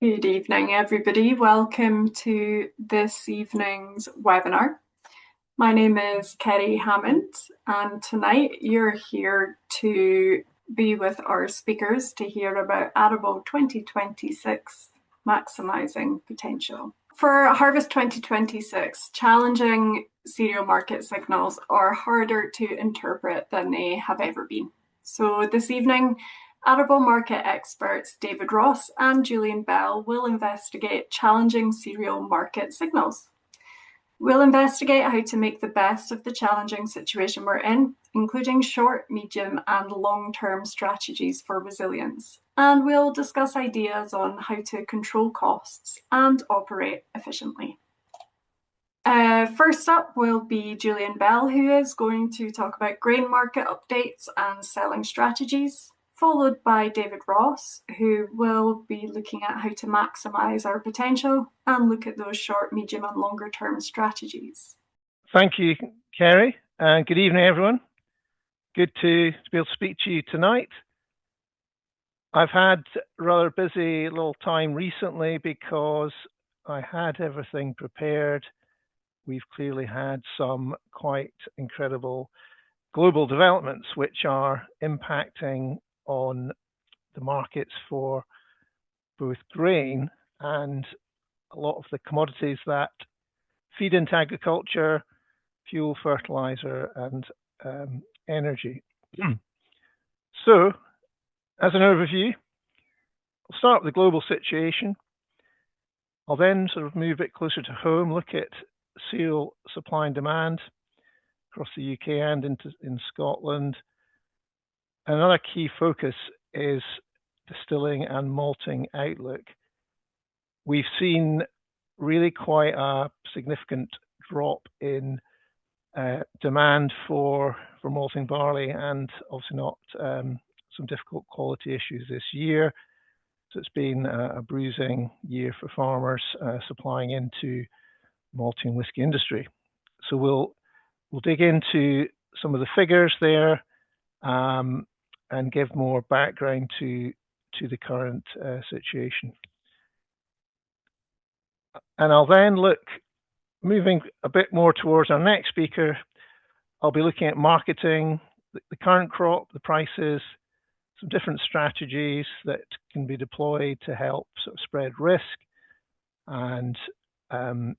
Good evening, everybody. Welcome to this evening's webinar. My name is Kerry Hammond, and tonight you're here to be with our speakers to hear about Arable 2026 Maximising Potential. For Harvest 2026, challenging cereal market signals are harder to interpret than they have ever been. So this evening, Arable market experts David Ross and Julian Bell will investigate challenging cereal market signals. We'll investigate how to make the best of the challenging situation we're in, including short, medium, and long-term strategies for resilience. And we'll discuss ideas on how to control costs and operate efficiently. First up will be Julian Bell, who is going to talk about grain market updates and selling strategies, followed by David Ross, who will be looking at how to maximise our potential and look at those short, medium and longer term strategies. Thank you, Kerry, and good evening, everyone. Good to be able to speak to you tonight. I've had a rather busy little time recently because I had everything prepared. We've clearly had some quite incredible global developments which are impacting on the markets for both grain and a lot of the commodities that feed into agriculture, fuel, fertilizer, and energy. So, as an overview, I'll start with the global situation. I'll then sort of move a bit closer to home, look at cereal supply and demand across the UK and in Scotland. Another key focus is distilling and malting outlook. We've seen really quite a significant drop in demand for malting barley, and obviously not some difficult quality issues this year. So it's been a bruising year for farmers supplying into malting whiskey industry. So we'll dig into some of the figures there and give more background to the current situation. And I'll then look, moving a bit more towards our next speaker, I'll be looking at marketing, the current crop, the prices, some different strategies that can be deployed to help sort of spread risk, and and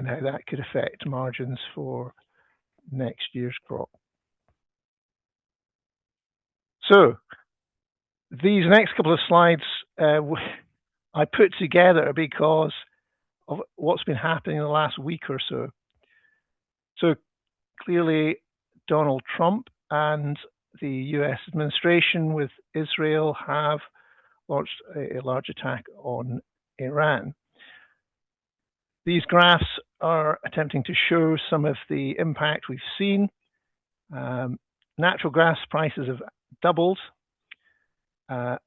how that could affect margins for next year's crop. So these next couple of slides I put together because of what's been happening in the last week or so. So clearly Donald Trump and the US administration with Israel have launched a large attack on Iran. These graphs are attempting to show some of the impact we've seen. Natural gas prices have doubled.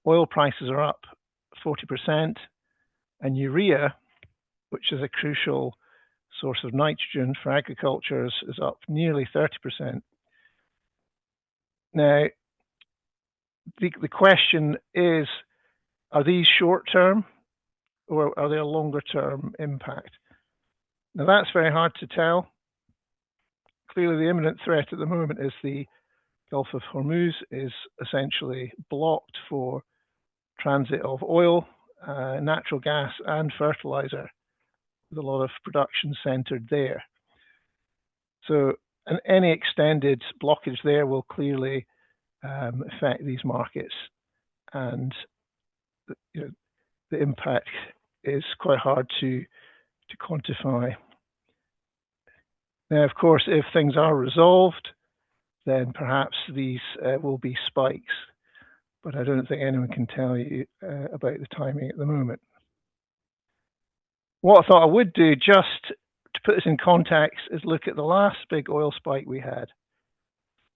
Oil prices are up 40%, and urea, which is a crucial source of nitrogen for agriculture, is up nearly 30%. Now, the question is, are these short-term or are they a longer-term impact? Now, that's very hard to tell. Clearly, the imminent threat at the moment is the Gulf of Hormuz is essentially blocked for transit of oil, natural gas, and fertilizer, with a lot of production centered there. So, any extended blockage there will clearly affect these markets, and the impact is quite hard to quantify. Now, of course, if things are resolved, then perhaps these will be spikes, but I don't think anyone can tell you about the timing at the moment. What I thought I would do, just to put this in context, is look at the last big oil spike we had.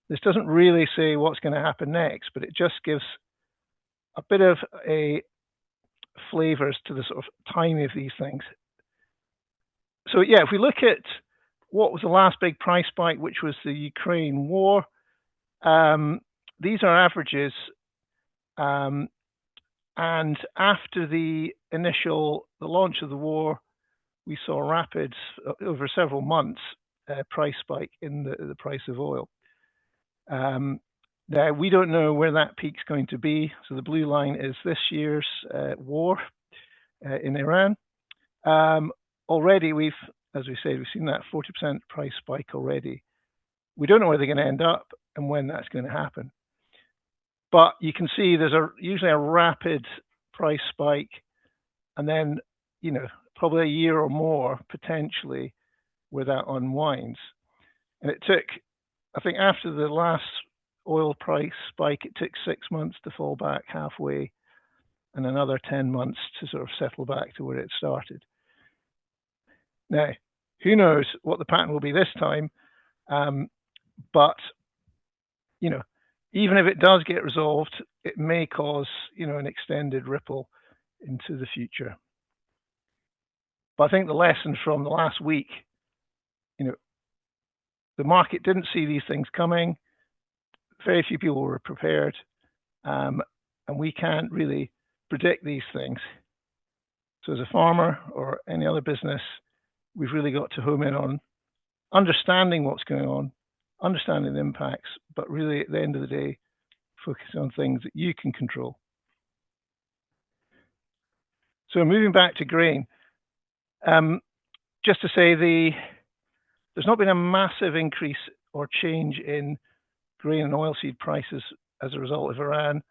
This doesn't really say what's going to happen next, but it just gives a bit of a flavors to the sort of timing of these things. So yeah, if we look at what was the last big price spike, which was the Ukraine war, these are averages, and And after the launch of the war, we saw a rapid, over several months, price spike in the price of oil. Now, we don't know where that peak's going to be. So the blue line is this year's war in Iran. Already, as we said, we've seen that 40% price spike already. We don't know where they're going to end up and when that's going to happen. But you can see there's usually a rapid price spike, and then, probably a year or more potentially where that unwinds. And it took, I think, after the last oil price spike, it took 6 months to fall back halfway, and another 10 months to sort of settle back to where it started. Now, who knows what the pattern will be this time, but, even if it does get resolved, it may cause, an extended ripple into the future. But I think the lesson from the last week, the market didn't see these things coming. Very few people were prepared, and we can't really predict these things. So as a farmer or any other business, we've really got to home in on understanding what's going on, understanding the impacts, but really at the end of the day, focus on things that you can control. So moving back to grain, just to say there's not been a massive increase or change in grain and oilseed prices as a result of Iran.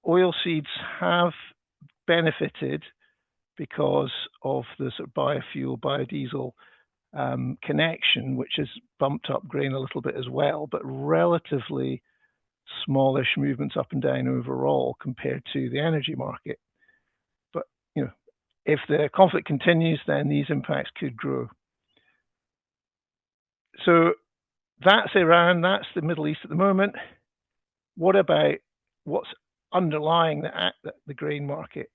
Oilseeds have benefited because of the sort of biofuel, biodiesel connection, which has bumped up grain a little bit as well, but relatively smallish movements up and down overall compared to the energy market. But, if the conflict continues, then these impacts could grow. So that's Iran, that's the Middle East at the moment. What about what's underlying the grain market?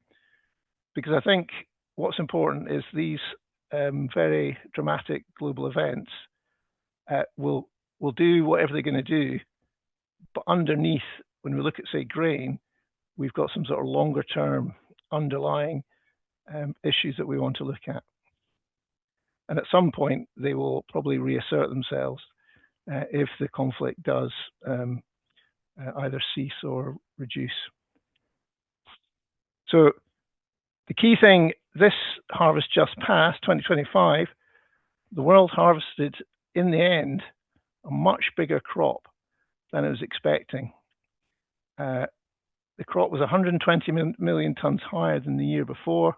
Because I think what's important is these very dramatic global events will do whatever they're going to do. But underneath, when we look at, say, grain, we've got some sort of longer term underlying issues that we want to look at. And at some point, they will probably reassert themselves if the conflict does either cease or reduce. So the key thing, this harvest just passed, 2025, the world harvested, in the end, a much bigger crop than it was expecting. The crop was 120 million tons higher than the year before.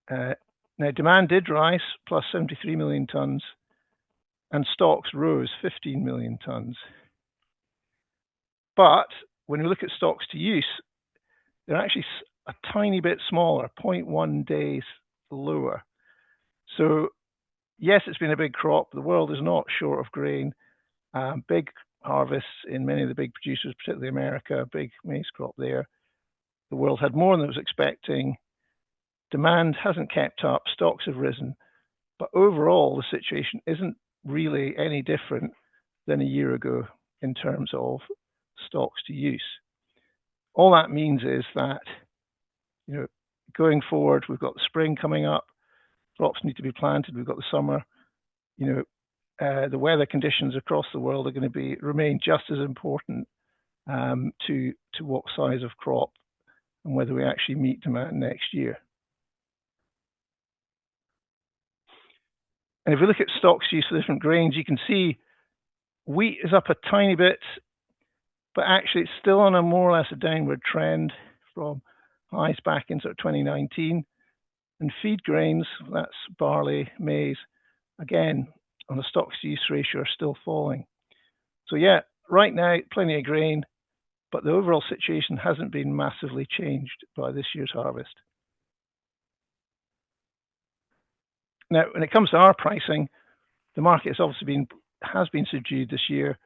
Now, demand did rise, plus 73 million tons, and stocks rose 15 million tons. But when we look at stocks to use, they're actually a tiny bit smaller, 0.1 days lower. So, yes, it's been a big crop. The world is not short of grain. Big harvests in many of the big producers, particularly America, big maize crop there. The world had more than it was expecting. Demand hasn't kept up. Stocks have risen. But overall, the situation isn't really any different than a year ago in terms of stocks to use. All that means is that, going forward, we've got the spring coming up. Crops need to be planted. We've got the summer. The weather conditions across the world are going to remain just as important to what size of crop and whether we actually meet demand next year. And if we look at stocks use for different grains, you can see wheat is up a tiny bit, but actually it's still on a more or less a downward trend from highs back in sort of 2019. And feed grains, that's barley, maize, again, on a stocks to use ratio are still falling. So yeah, right now, plenty of grain, but the overall situation hasn't been massively changed by this year's harvest. Now, when it comes to our pricing, the market has obviously has been subdued this year.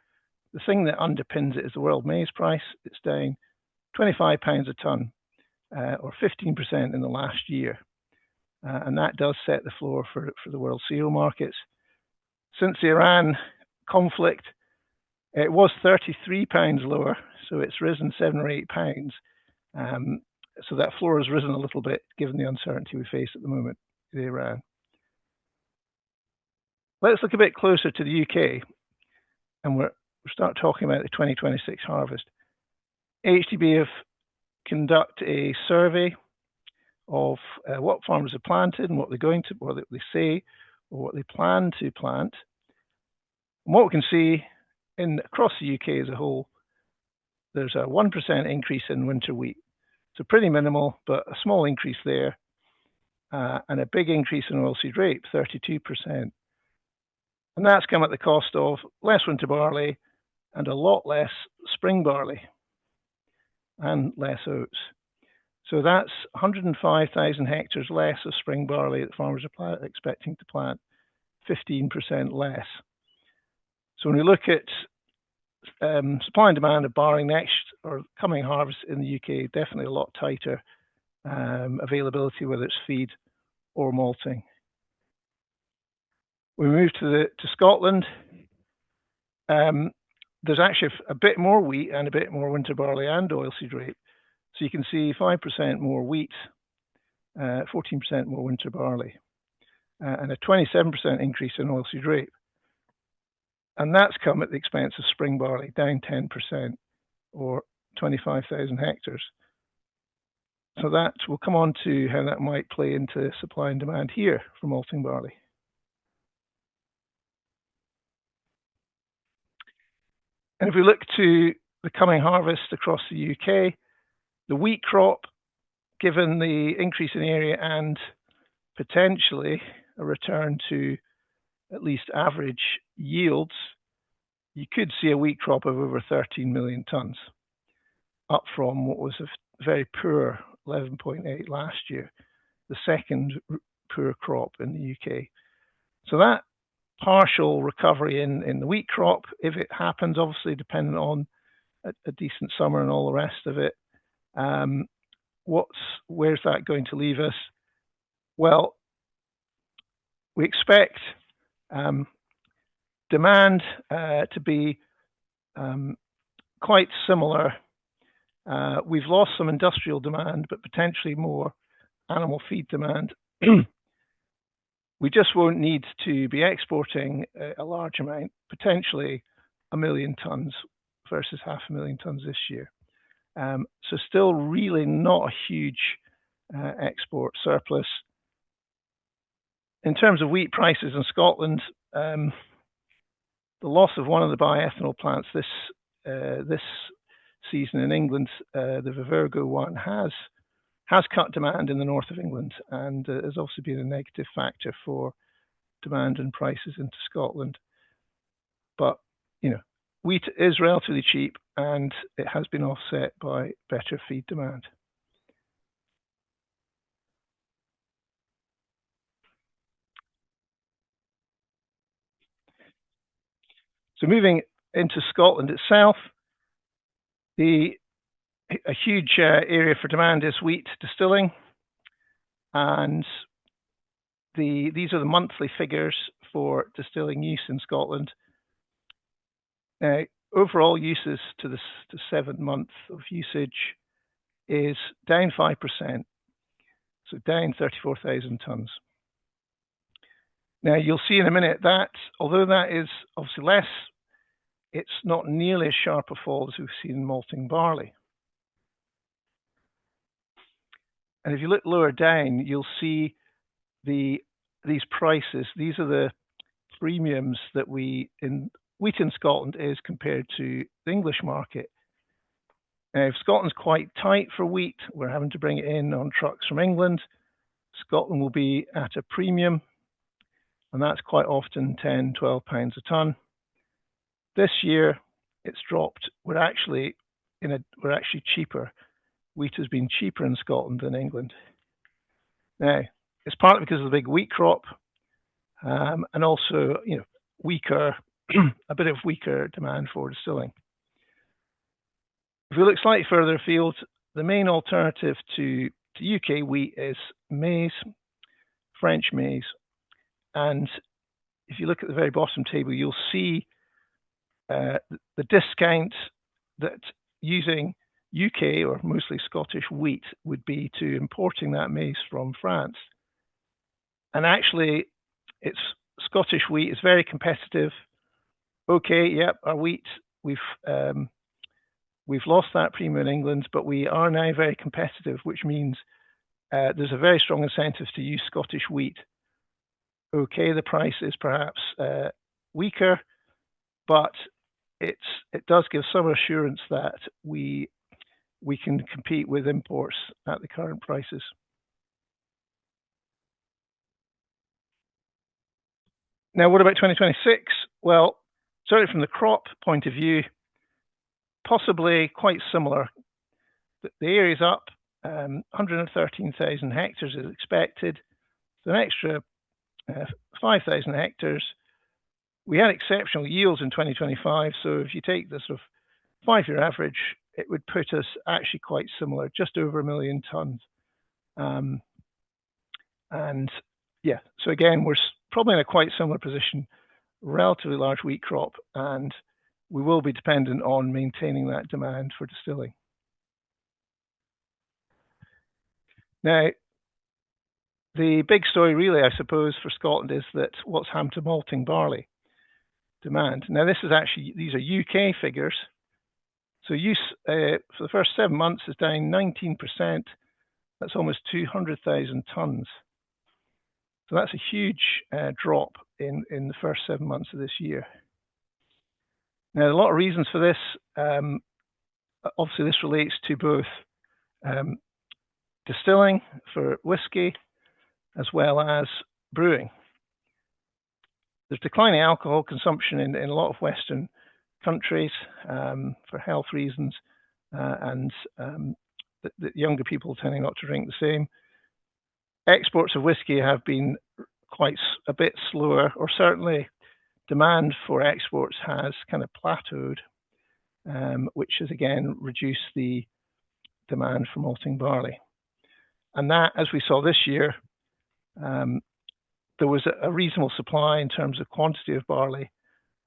The thing that underpins it is the world maize price. It's down £25 a tonne, or 15% in the last year. And that does set the floor for the world cereal markets. Since the Iran conflict, it was £33 lower, so it's risen £7 or £8. So that floor has risen a little bit given the uncertainty we face at the moment in Iran. Let's look a bit closer to the UK, and we'll start talking about the 2026 harvest. HDB have conducted a survey of what farmers have planted and what they're going to, what they say, or what they plan to plant. And what we can see across the UK as a whole, there's a 1% increase in winter wheat. So pretty minimal, but a small increase there, and a big increase in oilseed rape, 32%. And that's come at the cost of less winter barley and a lot less spring barley and less oats. So that's 105,000 hectares less of spring barley that farmers are expecting to plant, 15% less. So when we look at supply and demand of barley next or coming harvest in the UK, definitely a lot tighter availability, whether it's feed or malting. We move to Scotland. There's actually a bit more wheat and a bit more winter barley and oilseed rape. So you can see 5% more wheat, 14% more winter barley, and a 27% increase in oilseed rape. And that's come at the expense of spring barley, down 10%, or 25,000 hectares. So that will come on to how that might play into supply and demand here for malting barley. And if we look to the coming harvest across the UK, the wheat crop, given the increase in area and potentially a return to at least average yields, you could see a wheat crop of over 13 million tonnes, up from what was a very poor 11.8 last year, the second poor crop in the UK. So that partial recovery in the wheat crop, if it happens, obviously dependent on a decent summer and all the rest of it, where's that going to leave us? Well, we expect demand to be quite similar. We've lost some industrial demand, but potentially more animal feed demand. We just won't need to be exporting a large amount, potentially 1 million tonnes versus 500,000 tonnes this year. So still really not a huge export surplus. In terms of wheat prices in Scotland, the loss of one of the bioethanol plants this season in England, the Vivergo one, has cut demand in the north of England, and has also been a negative factor for demand and prices into Scotland. But wheat is relatively cheap, and it has been offset by better feed demand. So moving into Scotland itself, a huge area for demand is wheat distilling, and these are the monthly figures for distilling use in Scotland. Overall uses to 7 months of usage is down 5%, so down 34,000 tonnes. Now you'll see in a minute that although that is obviously less, it's not nearly as sharp a fall as we've seen in malting barley. And if you look lower down, you'll see these prices. These are the premiums that wheat in Scotland is compared to the English market. Now, if Scotland's quite tight for wheat, we're having to bring it in on trucks from England. Scotland will be at a premium, and that's quite often £10, £12 a tonne. This year, it's dropped. We're actually cheaper. Wheat has been cheaper in Scotland than England. Now, it's partly because of the big wheat crop, and also a bit of weaker demand for distilling. If we look slightly further afield, the main alternative to UK wheat is maize, French maize, and if you look at the very bottom table, you'll see the discount that using UK, or mostly Scottish wheat, would be to importing that maize from France. And actually, it's Scottish wheat is very competitive. Okay, yep, our wheat, we've lost that premium in England, but we are now very competitive, which means there's a very strong incentive to use Scottish wheat. Okay, the price is perhaps weaker, but it does give some assurance that we can compete with imports at the current prices. Now, what about 2026? Well, certainly from the crop point of view, possibly quite similar. The area's up, 113,000 hectares is expected. So an extra 5,000 hectares. We had exceptional yields in 2025, so if you take the sort of 5-year average, it would put us actually quite similar, just over 1 million tons. And yeah, so again, we're probably in a quite similar position, relatively large wheat crop, and we will be dependent on maintaining that demand for distilling. Now, the big story really, I suppose, for Scotland is that what's happened to malting barley demand. Now, this is actually, these are UK figures. So use for the first 7 months is down 19%. That's almost 200,000 tons. So that's a huge drop in the first 7 months of this year. Now, there are a lot of reasons for this. Obviously, this relates to both distilling for whiskey as well as brewing. There's declining alcohol consumption in a lot of Western countries for health reasons, and the younger people tending not to drink the same. Exports of whiskey have been quite a bit slower, or certainly demand for exports has kind of plateaued, which has again reduced the demand for malting barley. And that, as we saw this year, there was a reasonable supply in terms of quantity of barley.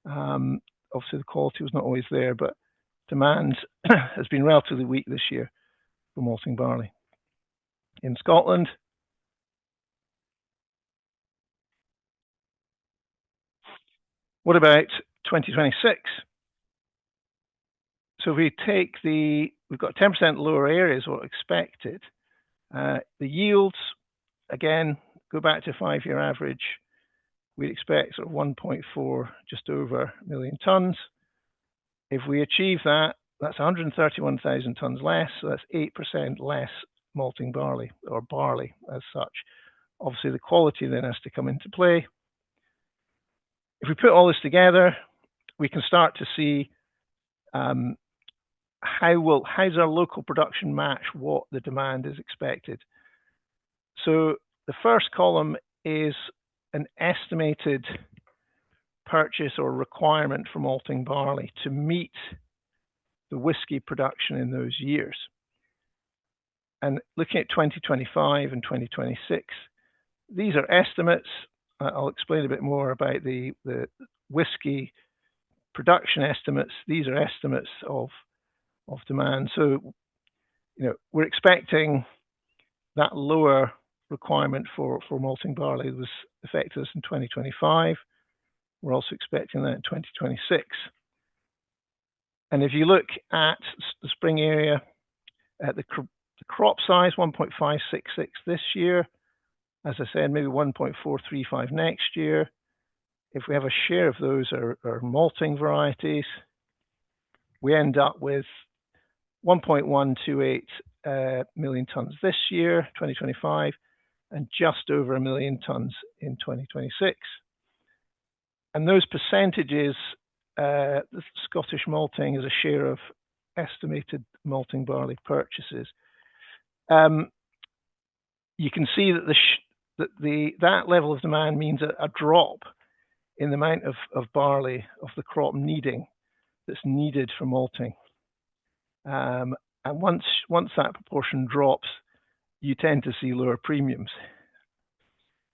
Obviously, the quality was not always there, but demand has been relatively weak this year for malting barley. In Scotland, what about 2026? So if we take we've got 10% lower areas what expected. The yields, again, go back to 5-year average. We'd expect sort of 1.4, just over million tons. If we achieve that, that's 131,000 tons less, so that's 8% less malting barley, or barley as such. Obviously, the quality then has to come into play. If we put all this together, we can start to see how does our local production match what the demand is expected. So the first column is an estimated purchase or requirement for malting barley to meet the whiskey production in those years. And looking at 2025 and 2026, these are estimates. I'll explain a bit more about the whiskey production estimates. These are estimates of demand. So, we're expecting that lower requirement for malting barley was affected us in 2025. We're also expecting that in 2026. And if you look at the spring area, at the crop size, 1.566 this year. As I said, maybe 1.435 next year. If we have a share of those are malting varieties, we end up with 1.128 million tons this year, 2025, and just over 1 million tons in 2026. And those percentages, the Scottish malting is a share of estimated malting barley purchases. You can see that that level of demand means a drop in the amount of barley of the crop that's needed for malting. And once that proportion drops, you tend to see lower premiums,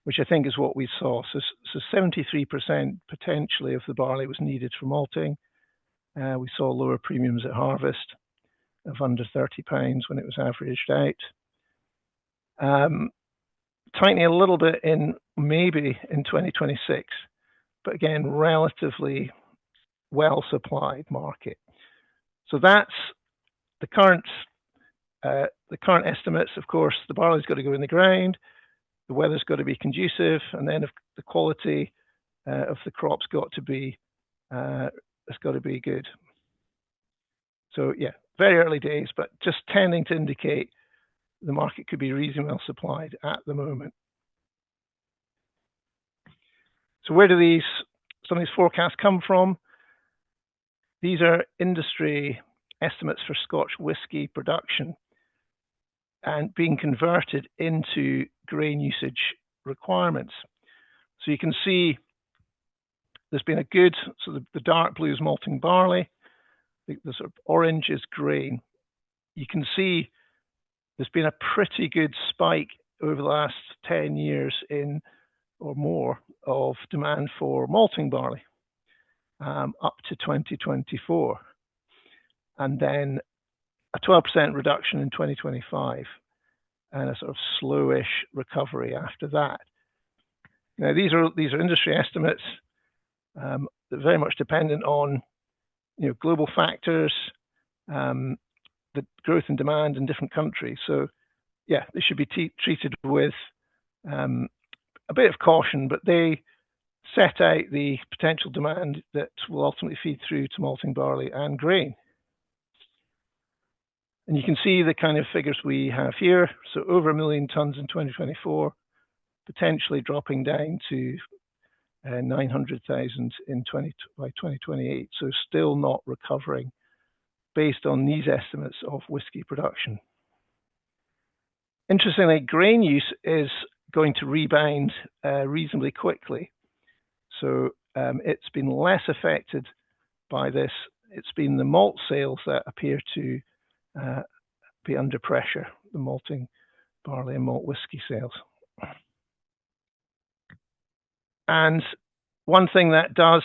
which I think is what we saw. So 73% potentially of the barley was needed for malting. We saw lower premiums at harvest. of under £30 when it was averaged out. Tightening a little bit in maybe in 2026, but again, relatively well supplied market. So that's the current estimates. Of course, the barley's got to go in the ground, the weather's got to be conducive, and then if the quality of the crop's got to be good. So yeah, very early days, but just tending to indicate the market could be reasonably well supplied at the moment. So where do some of these forecasts come from? These are industry estimates for Scotch whisky production and being converted into grain usage requirements. So you can see there's been a good, so the dark blue is malting barley, the sort of orange is grain. You can see there's been a pretty good spike over the last 10 years in or more of demand for malting barley up to 2024, and then a 12% reduction in 2025 and a sort of slowish recovery after that. Now these are industry estimates that are very much dependent on global factors, the growth in demand in different countries. So yeah, they should be treated with a bit of caution, but they set out the potential demand that will ultimately feed through to malting barley and grain. And you can see the kind of figures we have here. So over 1 million tons in 2024, potentially dropping down to 900,000 by 2028. So still not recovering based on these estimates of whisky production. Interestingly, grain use is going to rebound reasonably quickly. So it's been less affected by this. It's been the malt sales that appear to be under pressure, the malting barley and malt whisky sales. And one thing that does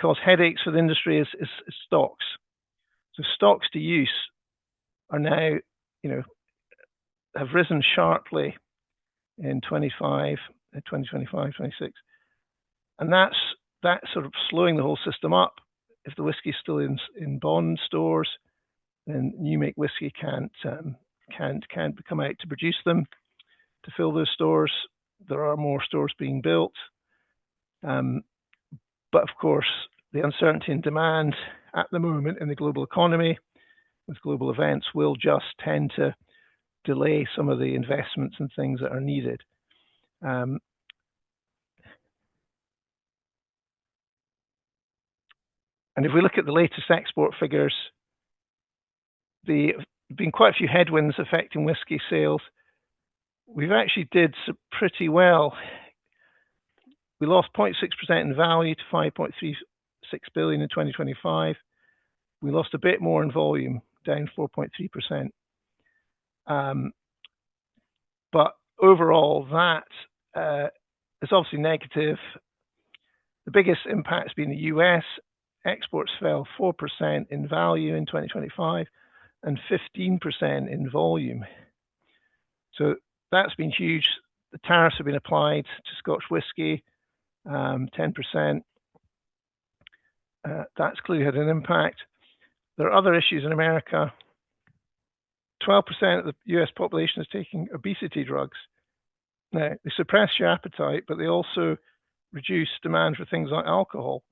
cause headaches for the industry is stocks. So stocks to use are now, have risen sharply in 2025, 26. And that's sort of slowing the whole system up. If the whiskey is still in bond stores, then New Make Whiskey can't come out to produce them to fill those stores. There are more stores being built, but of course the uncertainty in demand at the moment in the global economy with global events will just tend to delay some of the investments and things that are needed. And if we look at the latest export figures, there have been quite a few headwinds affecting whisky sales. We've actually did pretty well. We lost 0.6% in value to 5.36 billion in 2025. We lost a bit more in volume, down 4.3%. But overall, that is obviously negative. The biggest impact has been the US. Exports fell 4% in value in 2025 and 15% in volume. So that's been huge. The tariffs have been applied to Scotch whisky, 10%. That's clearly had an impact. There are other issues in America. 12% of the US population is taking obesity drugs. Now, they suppress your appetite, but they also reduce demand for things like alcohol.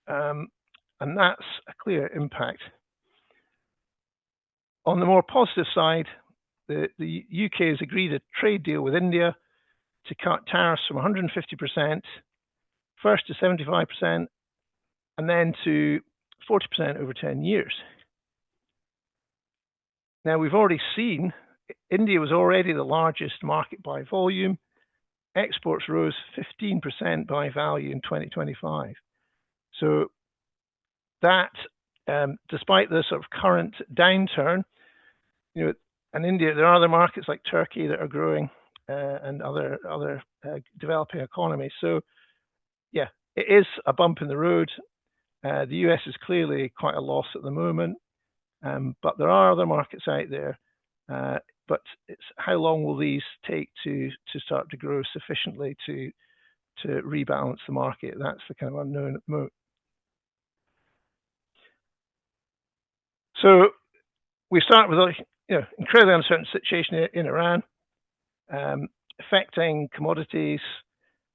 And that's a clear impact. On the more positive side, the UK has agreed a trade deal with India to cut tariffs from 150%, first to 75%, and then to 40% over 10 years. Now, we've already seen India was already the largest market by volume. Exports rose 15% by value in 2025. So that, despite the sort of current downturn, in India, there are other markets like Turkey that are growing and other developing economies. So, yeah, it is a bump in the road. The US is clearly quite a loss at the moment. but there are other markets out there. But it's how long will these take to start to grow sufficiently to rebalance the market? That's the kind of unknown at the moment. So we start with a incredibly uncertain situation in Iran, affecting commodities,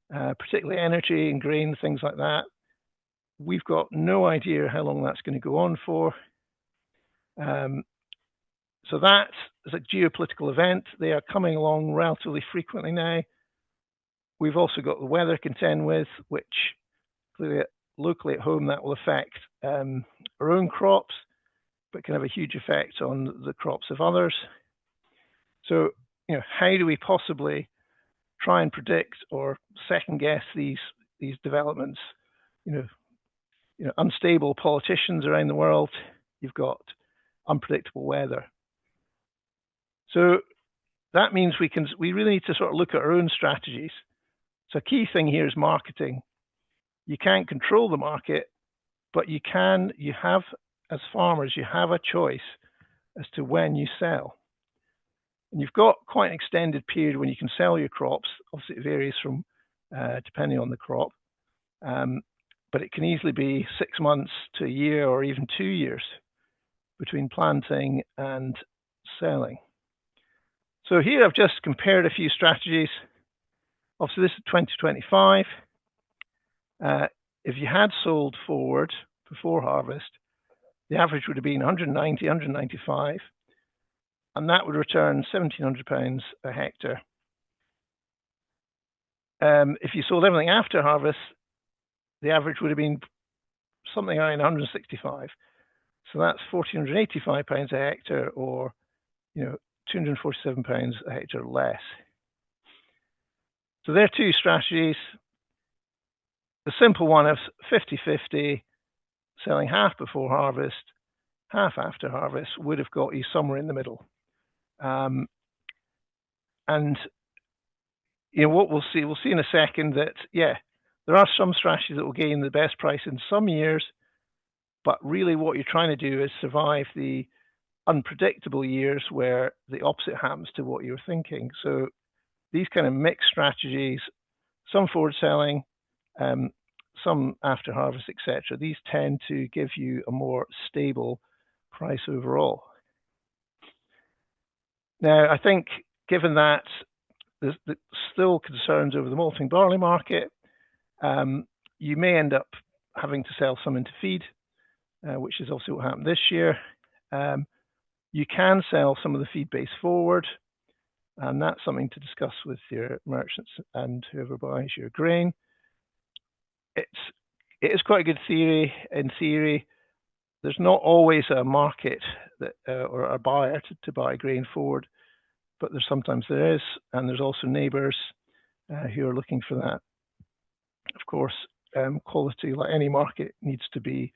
particularly energy and grain, things like that. We've got no idea how long that's going to go on for. So that is a geopolitical event. They are coming along relatively frequently now. We've also got the weather to contend with, which clearly locally at home that will affect our own crops, but can have a huge effect on the crops of others. So, how do we possibly try and predict or second guess these developments? Unstable politicians around the world. You've got unpredictable weather. So that means we really need to sort of look at our own strategies. So a key thing here is marketing. You can't control the market, but you have, as farmers, you have a choice as to when you sell. And you've got quite an extended period when you can sell your crops. Obviously, it varies from depending on the crop, but it can easily be 6 months to a year or even 2 years between planting and selling. So here I've just compared a few strategies. Obviously, this is 2025. If you had sold forward before harvest, the average would have been 190, 195, and that would return £1,700 a hectare. If you sold everything after harvest, the average would have been something around 165. So that's £1,485 a hectare, or £247 a hectare less. So there are two strategies. The simple one is 50-50, selling half before harvest, half after harvest, would have got you somewhere in the middle. And what we'll see in a second that, there are some strategies that will gain the best price in some years, but really what you're trying to do is survive the unpredictable years where the opposite happens to what you're thinking. So these kind of mixed strategies, some forward selling, some after harvest, etc., these tend to give you a more stable price overall. Now, I think given that there's still concerns over the malting barley market, you may end up having to sell some into feed, which is also what happened this year. You can sell some of the feed base forward, and that's something to discuss with your merchants and whoever buys your grain. It is quite a good theory. In theory, there's not always a market that or a buyer to buy grain forward, but sometimes there is, and there's also neighbours who are looking for that. Of course, quality, like any market, needs to be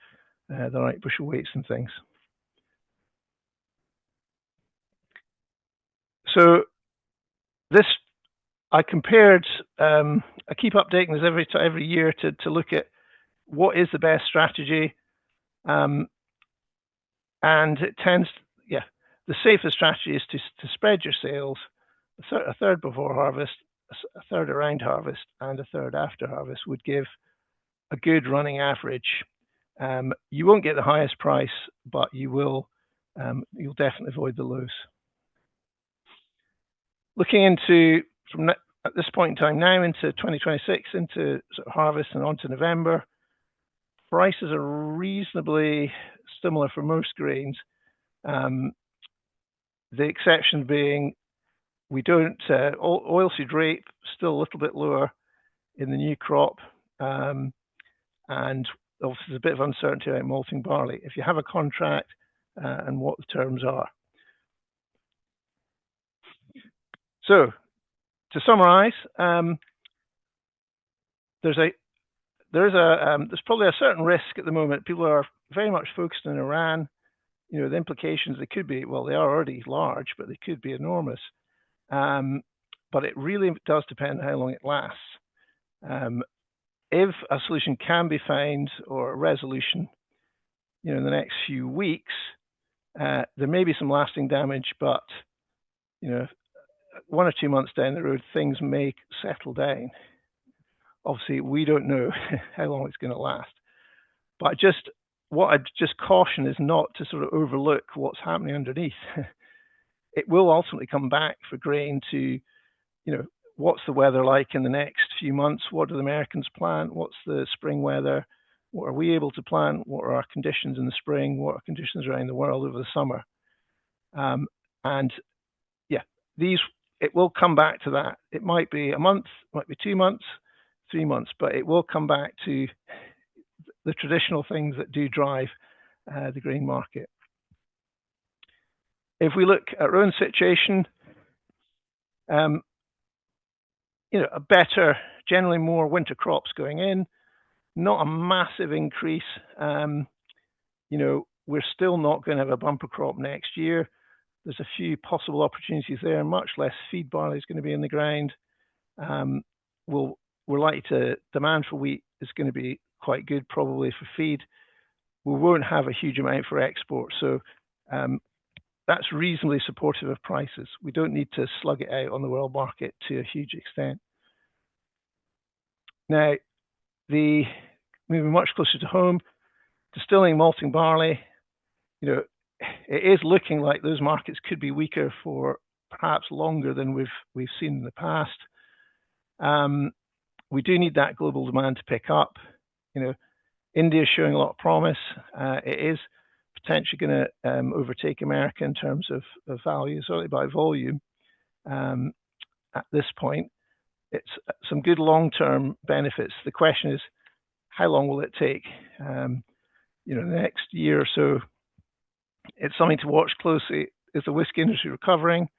the right bushel weights and things. So this, I compared, I keep updating this every year to look at what is the best strategy. And it tends, the safest strategy is to spread your sales, a third before harvest, a third around harvest, and a third after harvest would give a good running average. You won't get the highest price, but you'll definitely avoid the lows. Looking into, at this point in time now, into 2026, into sort of harvest and on to November, prices are reasonably similar for most grains. The exception being, we don't, oilseed rape still a little bit lower in the new crop, and obviously there's a bit of uncertainty about malting barley, if you have a contract and what the terms are. So, to summarise, there's probably a certain risk at the moment. People are very much focused on Iran. The implications, they could be, well, they are already large, but they could be enormous. But it really does depend on how long it lasts. If a solution can be found, or a resolution, in the next few weeks, There may be some lasting damage, but 1 or 2 months down the road, things may settle down. Obviously, we don't know how long it's going to last. But what I'd just caution is not to sort of overlook what's happening underneath. It will ultimately come back for grain to, what's the weather like in the next few months? What do the Americans plant? What's the spring weather? What are we able to plant? What are our conditions in the spring? What are conditions around the world over the summer? It will come back to that. It might be a month, might be 2 months, 3 months, but it will come back to the traditional things that do drive the grain market. If we look at our own situation, a better, generally more winter crops going in, not a massive increase. We're still not going to have a bumper crop next year. There's a few possible opportunities there. Much less feed barley is going to be in the ground. We're likely to, demand for wheat is going to be quite good, probably for feed. We won't have a huge amount for export, so that's reasonably supportive of prices. We don't need to slug it out on the world market to a huge extent. Now, moving much closer to home, distilling malting barley, it is looking like those markets could be weaker for perhaps longer than we've seen in the past. We do need that global demand to pick up. India is showing a lot of promise. It is potentially going to overtake America in terms of value, certainly by volume. At this point, it's some good long-term benefits. The question is, how long will it take? The next year or so, it's something to watch closely. Is the whiskey industry recovering?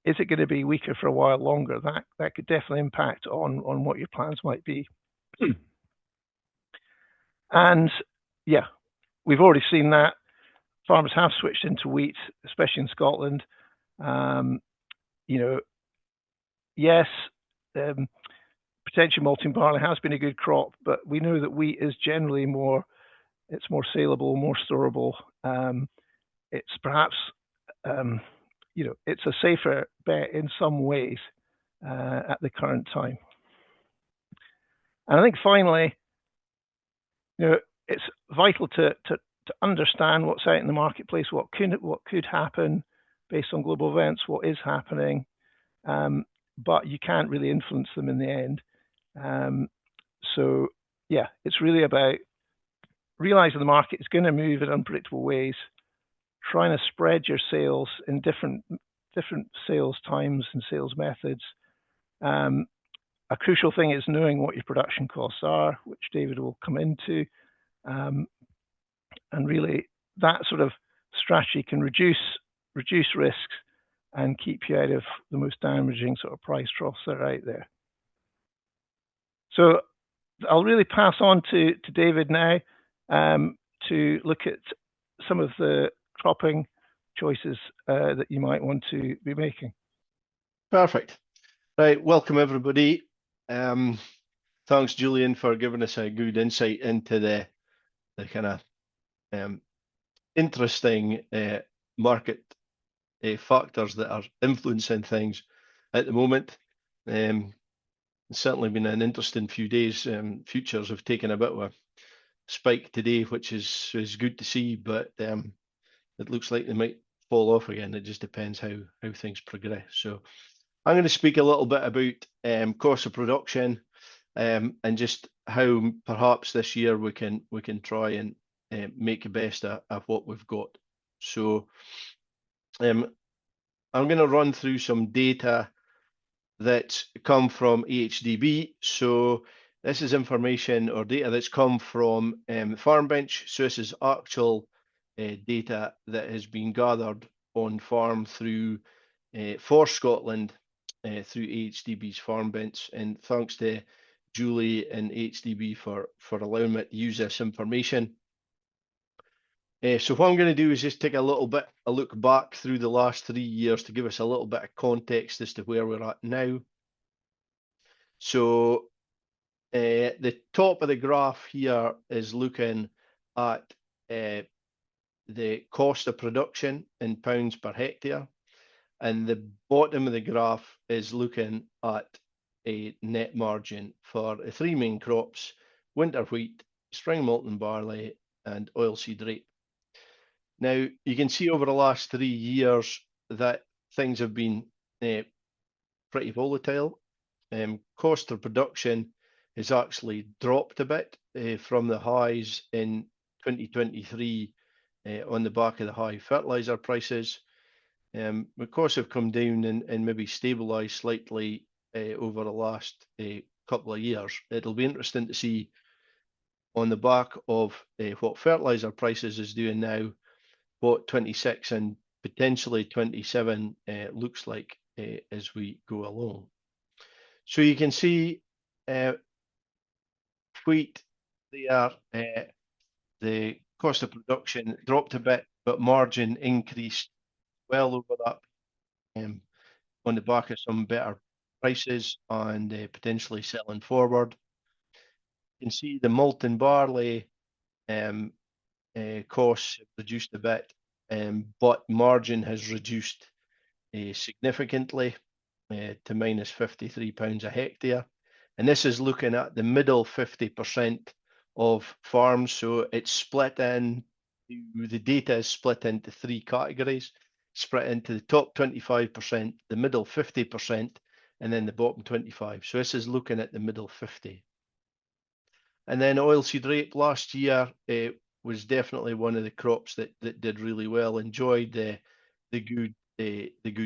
Is it going to be weaker for a while longer? That could definitely impact on what your plans might be. And yeah, we've already seen that farmers have switched into wheat, especially in Scotland. Yes, potentially malting barley has been a good crop, but we know that wheat is generally more saleable, more storable. It's perhaps, it's a safer bet in some ways at the current time. And I think finally, it's vital to understand what's out in the marketplace, what could happen based on global events, what is happening, but you can't really influence them in the end. So yeah, it's really about realizing the market is going to move in unpredictable ways, trying to spread your sales in different sales times and sales methods. A crucial thing is knowing what your production costs are, which David will come into. And really, that sort of strategy can reduce risks and keep you out of the most damaging sort of price troughs that are out there. So I'll really pass on to David now to look at some of the cropping choices that you might want to be making. Perfect. Right, welcome everybody. Thanks, Julian, for giving us a good insight into the kind of interesting market factors that are influencing things at the moment. It's certainly been an interesting few days. Futures have taken a bit of a spike today, which is good to see, but it looks like they might fall off again. It just depends how things progress. So I'm going to speak a little bit about cost of production and just how perhaps this year we can try and make the best of what we've got. So I'm going to run through some data that come from AHDB. So this is information or data that's come from Farm Bench. So this is actual data that has been gathered on farm through for Scotland through AHDB's Farm Bench. And thanks to Julie and AHDB for allowing me to use this information. So what I'm going to do is just take a look back through the last 3 years to give us a little bit of context as to where we're at now. So the top of the graph here is looking at the the cost of production in pounds per hectare, and the bottom of the graph is looking at a net margin for the three main crops: winter wheat, spring malt and barley, and oilseed rape. Now, you can see over the last 3 years that things have been pretty volatile. Cost of production has actually dropped a bit from the highs in 2023 on the back of the high fertilizer prices. The costs have come down and maybe stabilised slightly over the last couple of years. It'll be interesting to see on the back of what fertilizer prices is doing now, what 26 and potentially 27 looks like as we go along. So you can see wheat there, the cost of production dropped a bit, but margin increased well over that on the back of some better prices and potentially selling forward. You can see the malt and barley costs have reduced a bit, but margin has reduced significantly to minus £53 a hectare. And this is looking at the middle 50% of farms. So it's split in, the data is split into three categories, split into the top 25%, the middle 50%, and then the bottom 25. So this is looking at the middle 50. And then oilseed rape last year was definitely one of the crops that did really well, enjoyed the good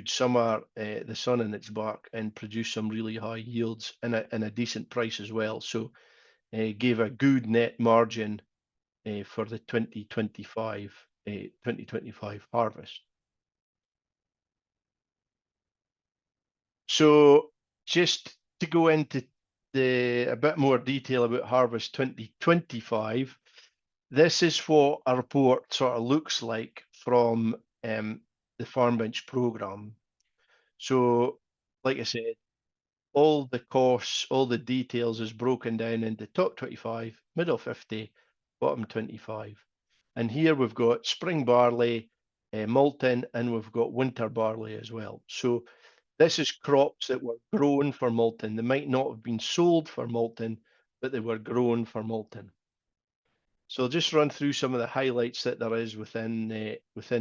summer, the sun in its back, and produced some really high yields and a decent price as well. So gave a good net margin for the 2025 harvest. So just to go into a bit more detail about harvest 2025, this is what a report sort of looks like from the Farm Bench programme. So, like I said, all the costs, all the details is broken down into top 25, middle 50, bottom 25. And here we've got spring barley, malting, and we've got winter barley as well. So this is crops that were grown for malting. They might not have been sold for malting, but they were grown for malting. So I'll just run through some of the highlights that there is within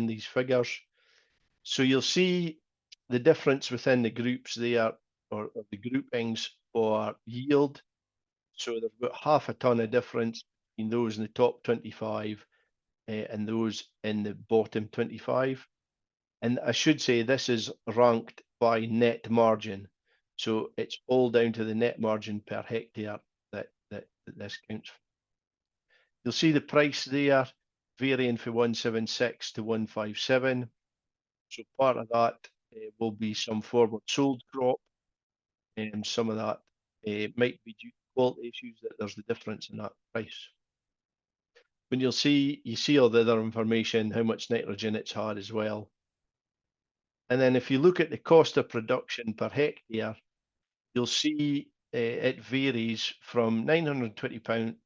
these figures. So you'll see the difference within the groups there, or the groupings for yield. So they've got half a ton of difference between those in the top 25 and those in the bottom 25. And I should say this is ranked by net margin. So it's all down to the net margin per hectare that this counts for. You'll see the price there varying from 176 to 157. So part of that will be some forward sold crop, and some of that might be due to quality issues that there's the difference in that price. When you see all the other information, how much nitrogen it's had as well. And then if you look at the cost of production per hectare, you'll see it varies from £920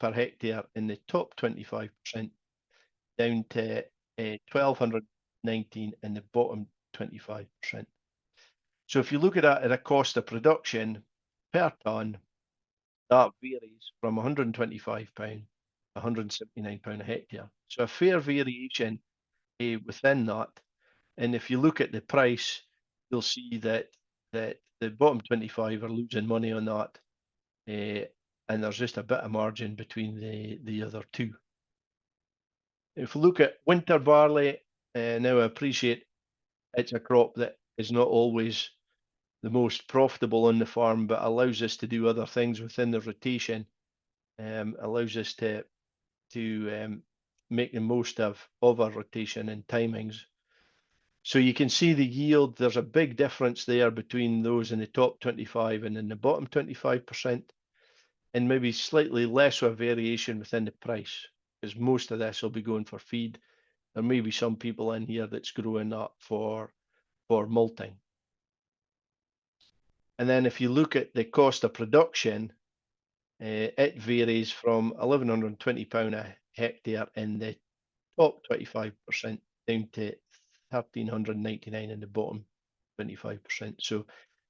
per hectare in the top 25% down to 1,219 in the bottom 25%. So if you look at that at a cost of production per tonne, that varies from £125 to £179 a hectare. So a fair variation within that. And if you look at the price, you'll see that the bottom 25 are losing money on that. And there's just a bit of margin between the other two. If we look at winter barley, now I appreciate it's a crop that is not always the most profitable on the farm, but allows us to do other things within the rotation, allows us to make the most of our rotation and timings. So you can see the yield, there's a big difference there between those in the top 25 and in the bottom 25%, and maybe slightly less of a variation within the price, because most of this will be going for feed. There may be some people in here that's growing that for malting. And then if you look at the cost of production, it varies from £1,120 a hectare in the top 25%, down to 1,399 in the bottom 25%. So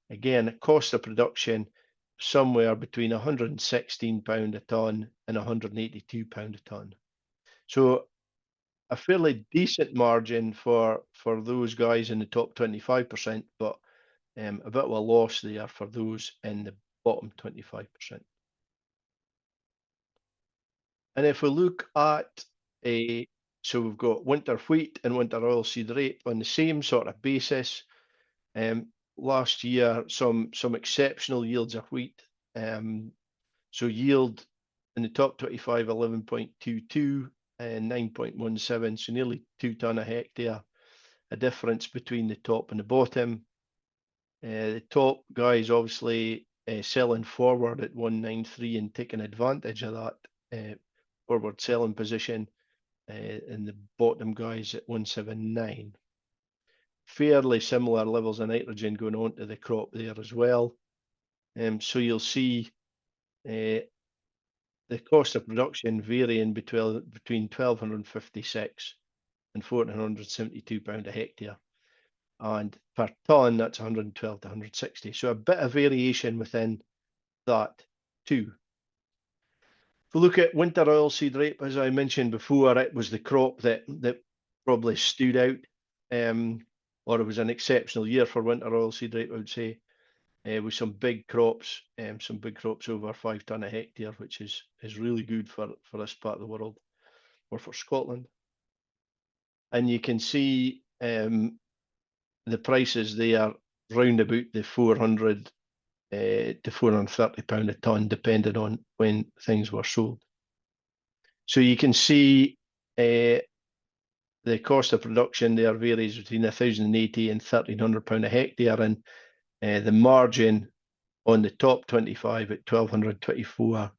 again, a cost of production somewhere between £116 a tonne and £182 a tonne. So a fairly decent margin for those guys in the top 25%, but a bit of a loss there for those in the bottom 25%. And if we look at so we've got winter wheat and winter oilseed rape on the same sort of basis. Last year, some exceptional yields of wheat. So yield in the top 25, 11.22 and 9.17, so nearly 2 tonne a hectare. A difference between the top and the bottom. The top guys obviously selling forward at 193 and taking advantage of that forward selling position, and the bottom guys at 179. Fairly similar levels of nitrogen going on to the crop there as well. So you'll see the cost of production varying between £1,256 and £1,472 a hectare. And per tonne, that's 112 to 160. So a bit of variation within that too. If we look at winter oilseed rape, as I mentioned before, it was the crop that probably stood out, or it was an exceptional year for winter oilseed rape, I would say, with some big crops over 5 tonne a hectare, which is really good for this part of the world, or for Scotland. And you can see the prices there round about the 400 to £430 a tonne, depending on when things were sold. So you can see the cost of production there varies between £1,080 and £1,300 a hectare, and the margin on the top 25 at 1,224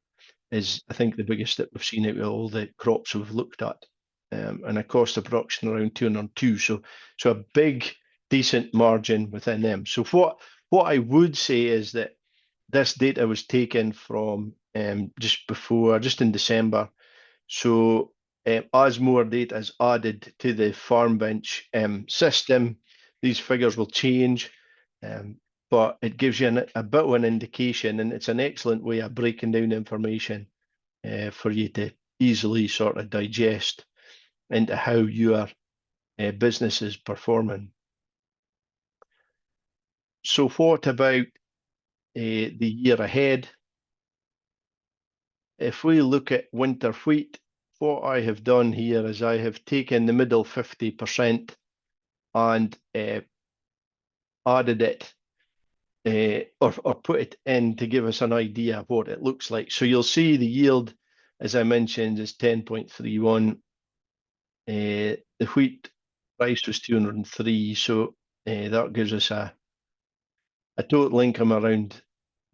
is, I think, the biggest that we've seen out of all the crops we've looked at, and a cost of production around 202. So a big, decent margin within them. So what I would say is that this data was taken from just in December. So as more data is added to the Farm Bench system, these figures will change, but it gives you a bit of an indication, and it's an excellent way of breaking down information for you to easily sort of digest into how your business is performing. So what about the year ahead? If we look at winter wheat, what I have done here is I have taken the middle 50% and added it or put it in to give us an idea of what it looks like. So you'll see the yield, as I mentioned, is 10.31. The wheat price was 203, so that gives us a total income around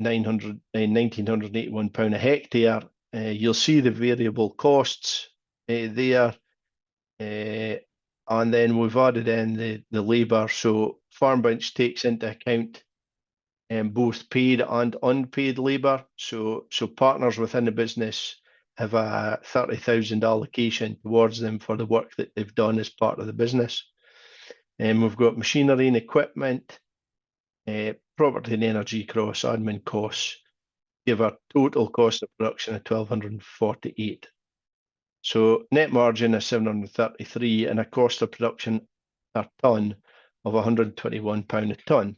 £1,981 a hectare. You'll see the variable costs there, and then we've added in the labour. So Farm Bench takes into account both paid and unpaid labour. So partners within the business have a £30,000 allocation towards them for the work that they've done as part of the business. And we've got machinery and equipment, property and energy costs, admin costs, give a total cost of production of 1,248. So net margin is 733 and a cost of production per tonne of £121 a tonne,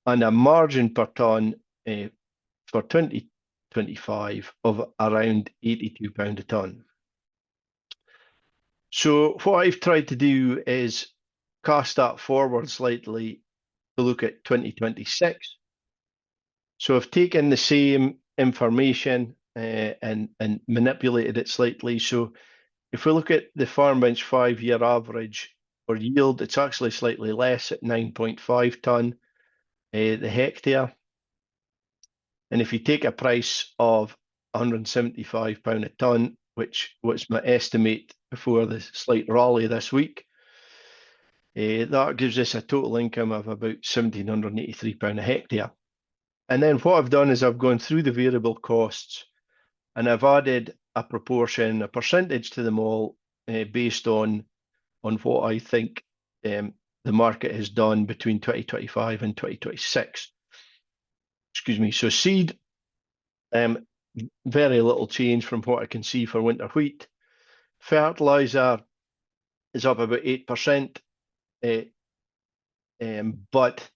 and a margin per tonne for 2025 of around £82 a tonne. So what I've tried to do is cast that forward slightly to look at 2026. So I've taken the same information and manipulated it slightly. So if we look at the Farm Bench 5-year average for yield, it's actually slightly less at 9.5 tonne the hectare. And if you take a price of £175 a tonne, which was my estimate before the slight rally this week, that gives us a total income of about £1,783 a hectare. And then what I've done is I've gone through the variable costs and I've added a proportion, a percentage to them all based on what I think the market has done between 2025 and 2026. Excuse me. So seed, very little change from what I can see for winter wheat. Fertilizer is up about 8%, but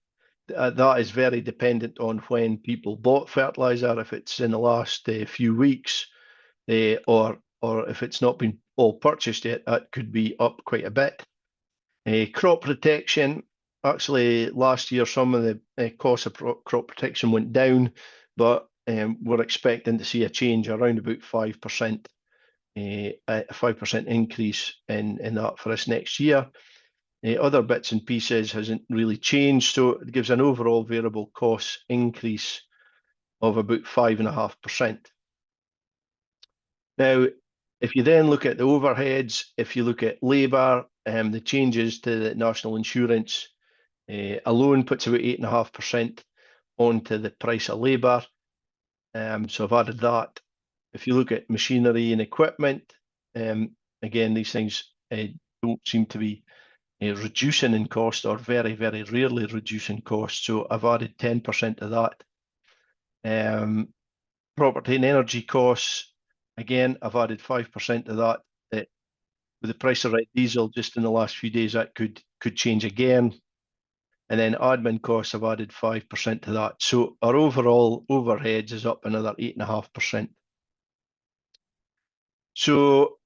that is very dependent on when people bought fertilizer. If it's in the last few weeks, or if it's not been all purchased yet, that could be up quite a bit. Crop protection, actually last year some of the cost of crop protection went down, but we're expecting to see a change around about 5%, a 5% increase in that for us next year. Other bits and pieces hasn't really changed, so it gives an overall variable cost increase of about 5.5%. Now, if you then look at the overheads, if you look at labour, the changes to the national insurance alone puts about 8.5% onto the price of labour. So I've added that. If you look at machinery and equipment, again, these things don't seem to be reducing in cost, or very, very rarely reducing cost. So I've added 10% of that. Property and energy costs, again, I've added 5% of that. With the price of red diesel just in the last few days, that could change again. And then admin costs, I've added 5% to that. So our overall overheads is up another 8.5%. So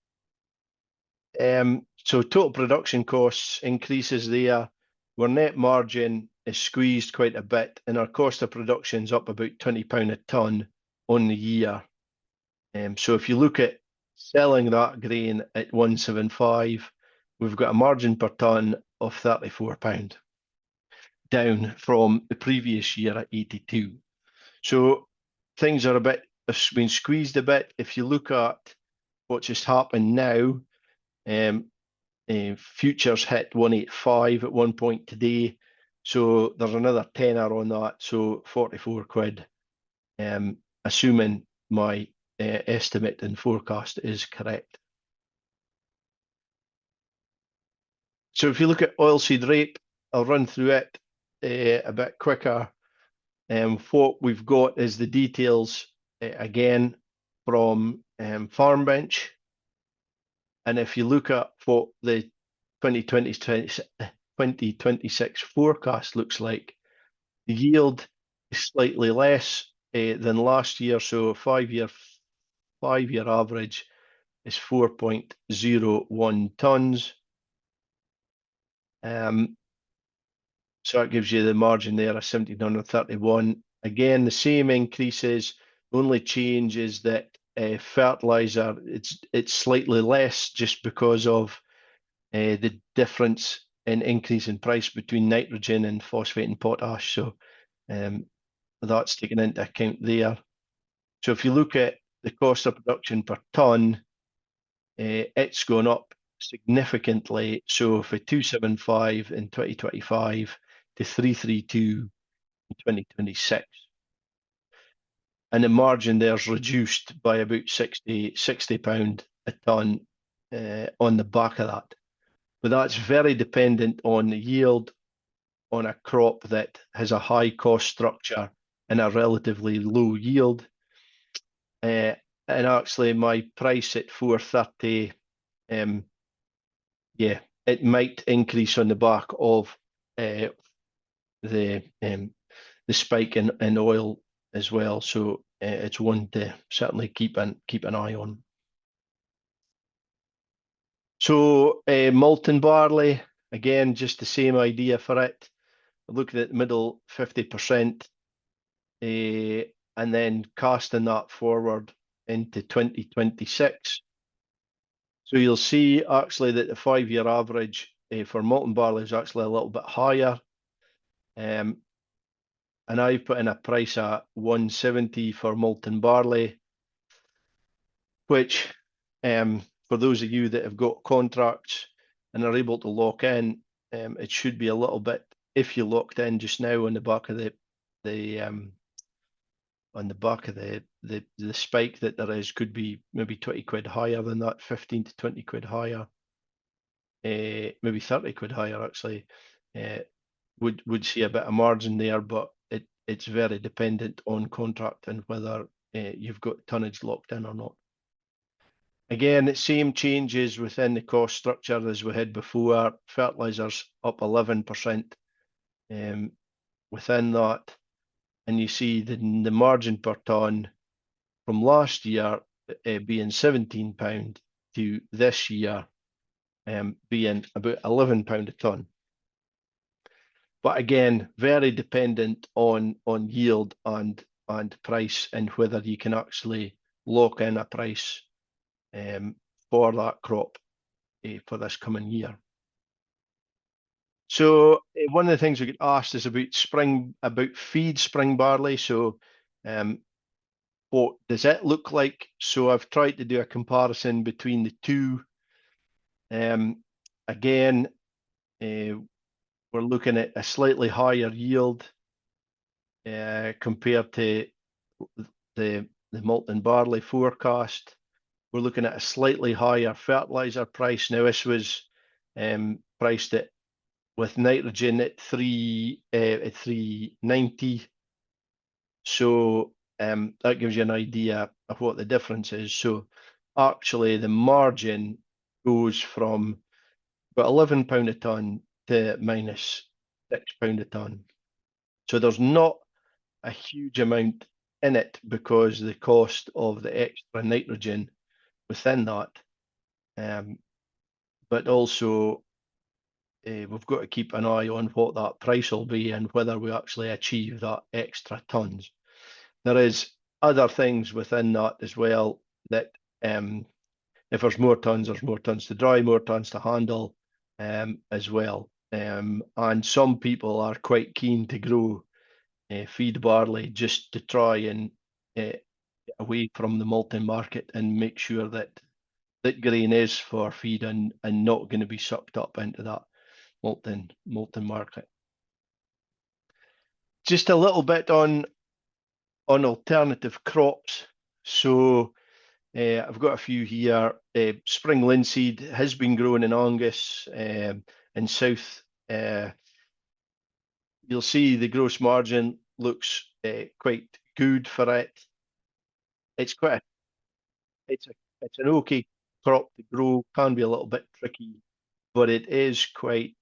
total production costs increases there. Our net margin is squeezed quite a bit, and our cost of production is up about £20 a tonne on the year. So if you look at selling that grain at 175, we've got a margin per tonne of £34, down from the previous year at 82. So things are have been squeezed a bit. If you look at what just happened now, futures hit 185 at one point today, so there's another tenner on that, so 44 quid, assuming my estimate and forecast is correct. So if you look at oilseed rape, I'll run through it a bit quicker. What we've got is the details again from Farm Bench. And if you look at what the 2026 forecast looks like, the yield is slightly less than last year. So five-year average is 4.01 tonnes. So that gives you the margin there of 1,731. Again, the same increases. The only change is that fertilizer, it's slightly less just because of the difference in increase in price between nitrogen and phosphate and potash. So that's taken into account there. So if you look at the cost of production per tonne, it's gone up significantly. So for 275 in 2025 to 332 in 2026. And the margin there's reduced by about £60 a tonne on the back of that. But that's very dependent on the yield on a crop that has a high cost structure and a relatively low yield. And actually my price at 430, yeah, it might increase on the back of the spike in oil as well. So it's one to certainly keep an eye on. So malting barley, again, just the same idea for it. Looking at the middle 50%, and then casting that forward into 2026. So you'll see actually that the 5-year average for malting barley is actually a little bit higher. And I put in a price at 170 for malting barley, which for those of you that have got contracts and are able to lock in, it should be a little bit, if you locked in just now on the back of the on the back of the spike that there is, could be maybe 20 quid higher than that, 15 to 20 quid higher, maybe 30 quid higher actually. Would see a bit of margin there, but it's very dependent on contract and whether you've got tonnage locked in or not. Again, it's same changes within the cost structure as we had before. Fertilizers up 11% within that, and you see the margin per tonne from last year being £17 to this year being about £11 a tonne. But again, very dependent on yield and price, and whether you can actually lock in a price for that crop for this coming year. So one of the things we get asked is about feed spring barley. So what does it look like? So I've tried to do a comparison between the two. Again, we're looking at a slightly higher yield compared to the Malton barley forecast. We're looking at a slightly higher fertilizer price. Now this was priced at with nitrogen at 390. So that gives you an idea of what the difference is. So actually the margin goes from about £11 a tonne to minus £6 a tonne. So there's not a huge amount in it because the cost of the extra nitrogen within that, but also we've got to keep an eye on what that price will be and whether we actually achieve that extra tonnes. There is other things within that as well, that if there's more tonnes, there's more tonnes to dry, more tonnes to handle as well. And some people are quite keen to grow feed barley just to try and get away from the Malton market and make sure that grain is for feed and not going to be sucked up into that Malton market. Just a little bit on alternative crops. So I've got a few here. Spring linseed has been grown in Angus in South. You'll see the gross margin looks quite good for it. It's an okay crop to grow, can be a little bit tricky, but it is quite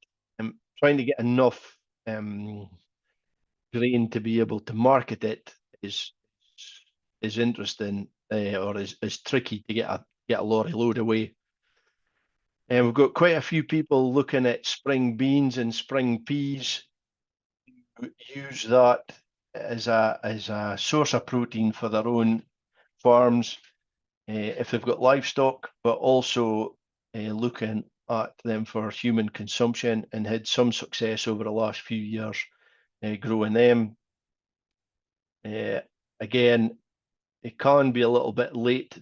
trying to get enough grain to be able to market it is interesting, or is tricky to get a lorry load away. And we've got quite a few people looking at spring beans and spring peas. Use that as a source of protein for their own farms if they've got livestock, but also looking at them for human consumption, and had some success over the last few years growing them. Again, it can be a little bit late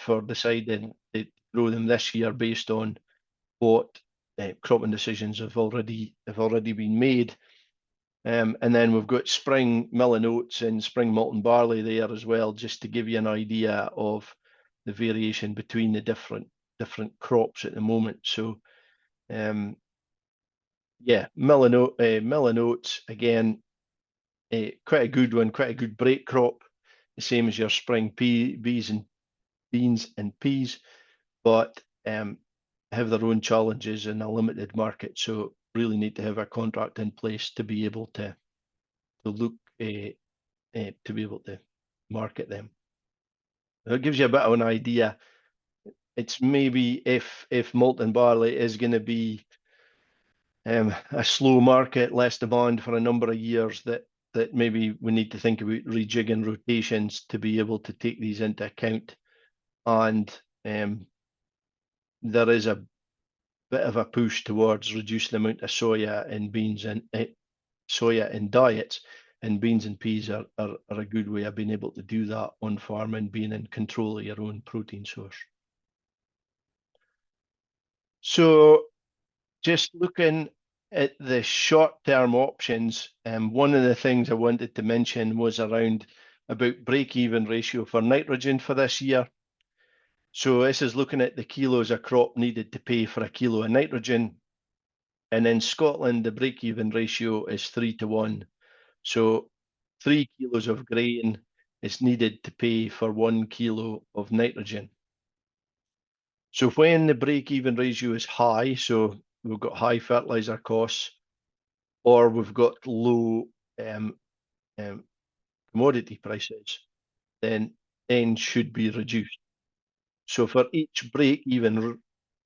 for deciding to grow them this year based on what cropping decisions have already been made. And then we've got spring milling oats and spring Malton barley there as well, just to give you an idea of the variation between the different crops at the moment. So yeah, milling oats again, quite a good one, quite a good break crop, the same as your spring beans and peas, but have their own challenges in a limited market. So really need to have a contract in place to be able to look to be able to market them. That gives you a bit of an idea. It's maybe if Malton barley is going to be a slow market, less demand for a number of years, that maybe we need to think about rejigging rotations to be able to take these into account. And there is a bit of a push towards reducing the amount of soya in beans and soya in diets, and beans and peas are a good way of being able to do that on farm and being in control of your own protein source. So just looking at the short-term options, one of the things I wanted to mention was around about break-even ratio for nitrogen for this year. So this is looking at the kilos a crop needed to pay for a kilo of nitrogen. And in Scotland, the break-even ratio is 3 to 1. So 3 kilos of grain is needed to pay for 1 kilo of nitrogen. So when the break-even ratio is high, so we've got high fertilizer costs, or we've got low commodity prices, then N should be reduced. So for each break-even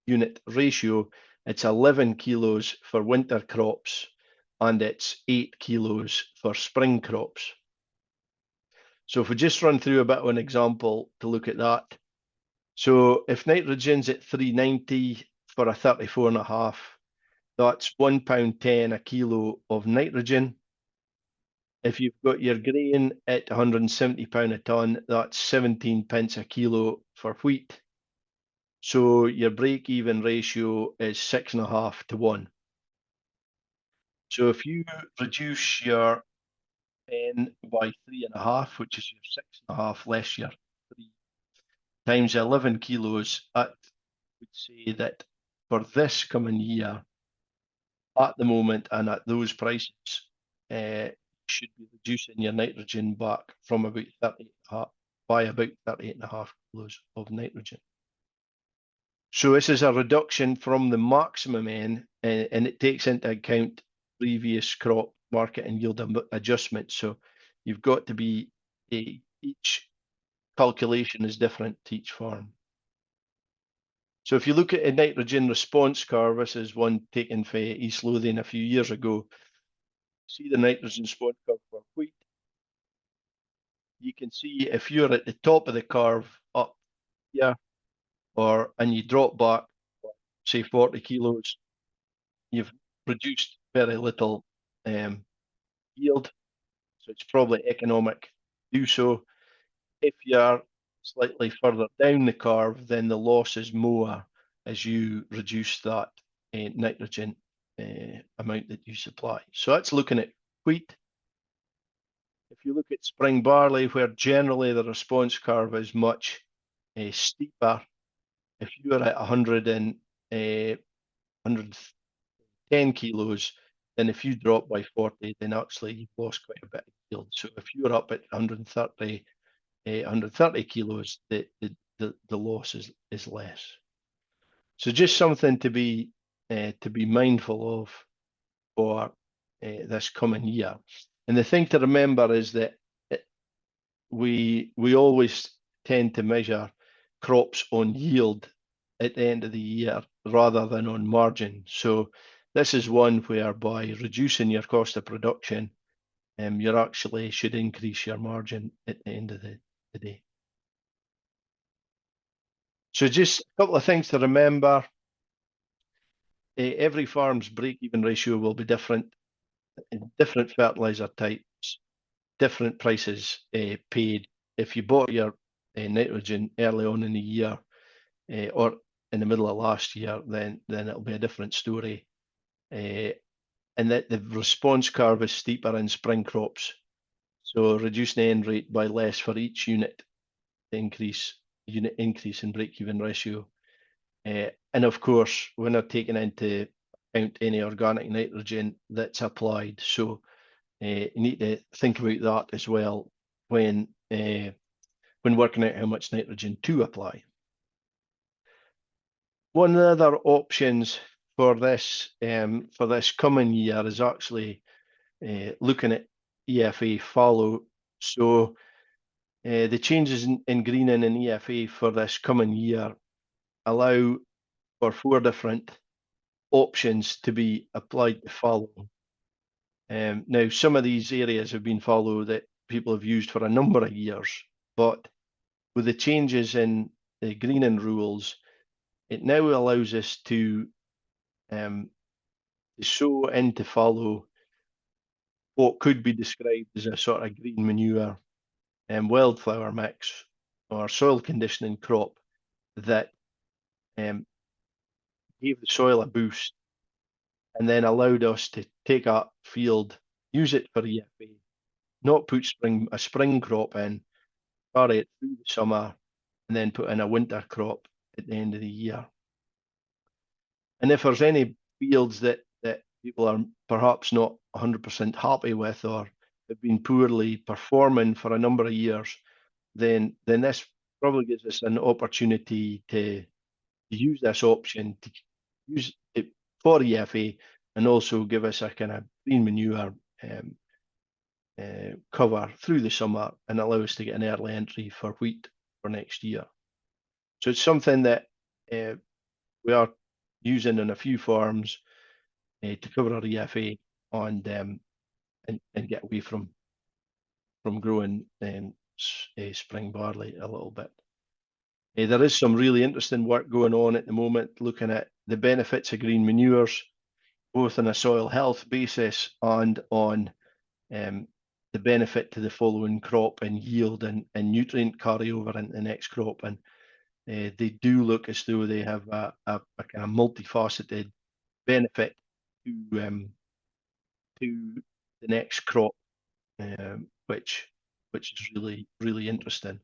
unit ratio, it's 11 kilos for winter crops and it's 8 kilos for spring crops. So if we just run through a bit of an example to look at that. So if nitrogen's at 390 for a 34.5, that's £1.10 a kilo of nitrogen. If you've got your grain at £170 a tonne, that's 17 pence a kilo for wheat. So your break-even ratio is 6.5 to 1. So if you reduce your N by 3.5, which is your 6.5 less your 3, times 11 kilos, that would say that for this coming year, at the moment and at those prices, should be reducing your nitrogen back from about 38.5 by about 38.5 kilos of nitrogen. So this is a reduction from the maximum N, and it takes into account previous crop market and yield adjustments. So you've got to be, each calculation is different to each farm. So if you look at a nitrogen response curve, this is one taken for East Lothian a few years ago. See the nitrogen response curve for wheat. You can see if you're at the top of the curve up here, and you drop back, say 40 kilos, you've produced very little yield. So it's probably economic to do so. If you're slightly further down the curve, then the loss is more as you reduce that nitrogen amount that you supply. So that's looking at wheat. If you look at spring barley, where generally the response curve is much steeper, if you're at 110 kilos, then if you drop by 40, then actually you've lost quite a bit of yield. So if you're up at 130 kilos, the loss is less. So just something to be mindful of for this coming year. And the thing to remember is that we always tend to measure crops on yield at the end of the year rather than on margin. So this is one where by reducing your cost of production, you actually should increase your margin at the end of the day. So just a couple of things to remember. Every farm's break-even ratio will be different. Different fertilizer types, different prices paid. If you bought your nitrogen early on in the year or in the middle of last year, then it'll be a different story. And that the response curve is steeper in spring crops. So reducing the N rate by less for each unit increase in break-even ratio. And of course, we're not taking into account any organic nitrogen that's applied. So you need to think about that as well when working out how much nitrogen to apply. One of the other options for this coming year is actually looking at EFA fallow. So the changes in greening and EFA for this coming year allow for 4 different options to be applied to fallow. Now, some of these areas have been fallow that people have used for a number of years, but with the changes in the greening rules, it now allows us to sow into fallow what could be described as a sort of green manure and wildflower mix or soil conditioning crop that gave the soil a boost and then allowed us to take that field, use it for EFA, not put a spring crop in, carry it through the summer, and then put in a winter crop at the end of the year. And if there's any fields that people are perhaps not 100% happy with, or have been poorly performing for a number of years, then this probably gives us an opportunity to use this option, to use it for EFA, and also give us a kind of green manure cover through the summer, and allow us to get an early entry for wheat for next year. So it's something that we are using in a few farms to cover our EFA and get away from growing spring barley a little bit. There is some really interesting work going on at the moment, looking at the benefits of green manures, both on a soil health basis and on the benefit to the following crop and yield and nutrient carryover into the next crop. And they do look as though they have a kind of multifaceted benefit to the next crop, which is really interesting.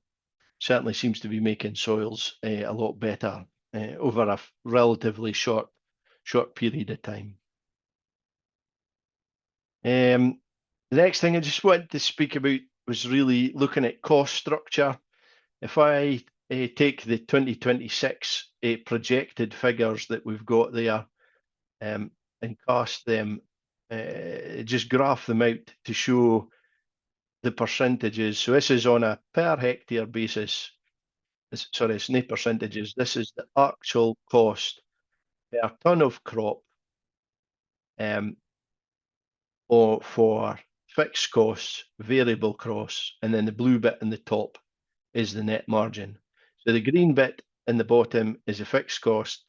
Certainly seems to be making soils a lot better over a relatively short period of time. The next thing I just wanted to speak about was really looking at cost structure. If I take the 2026 projected figures that we've got there and cast them, just graph them out to show the percentages. So this is on a per hectare basis. Sorry, it's not percentages. This is the actual cost per ton of crop or for fixed costs, variable costs, and then the blue bit in the top is the net margin. So the green bit in the bottom is a fixed cost.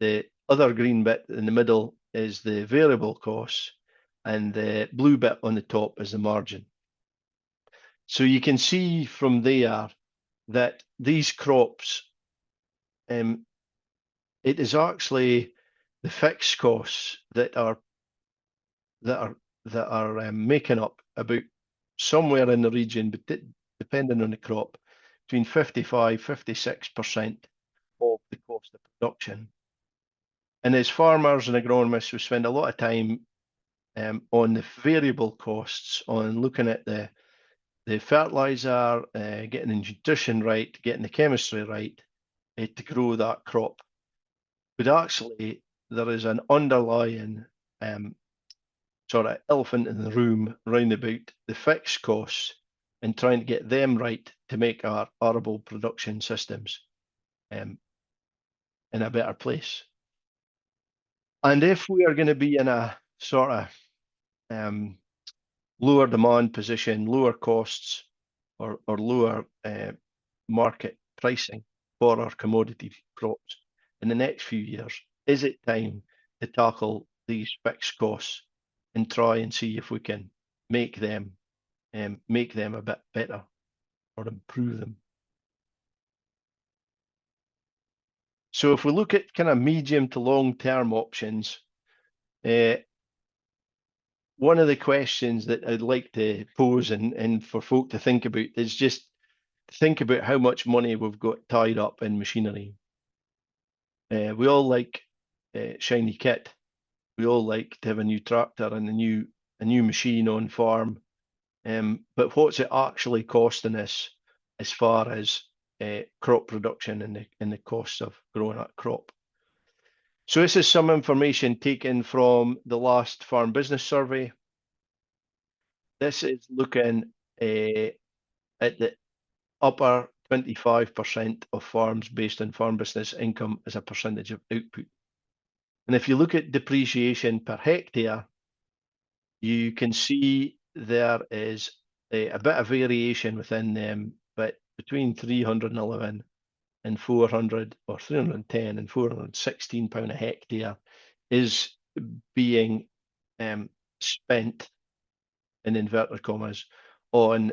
The other green bit in the middle is the variable costs, and the blue bit on the top is the margin. So you can see from there that these crops, it is actually the fixed costs that are making up about somewhere in the region, but depending on the crop, between 55–56% of the cost of production. And as farmers and agronomists, we spend a lot of time on the variable costs, on looking at the fertilizer, getting the nutrition right, getting the chemistry right to grow that crop. But actually, there is an underlying sort of elephant in the room round about the fixed costs and trying to get them right to make our arable production systems in a better place. And if we are going to be in a sort of lower demand position, lower costs, or lower market pricing for our commodity crops in the next few years, is it time to tackle these fixed costs and try and see if we can make them a bit better or improve them? So if we look at kind of medium to long term options, one of the questions that I'd like to pose and for folk to think about is just think about how much money we've got tied up in machinery. We all like shiny kit. We all like to have a new tractor and a new machine on farm. But what's it actually costing us as far as crop production and the costs of growing that crop? So this is some information taken from the last Farm Business Survey. This is looking at the upper 25% of farms based on farm business income as a percentage of output. And if you look at depreciation per hectare, you can see there is a bit of variation within them, but between 311 and 400, or 310 and 416 pound a hectare is being spent, in inverted commas, on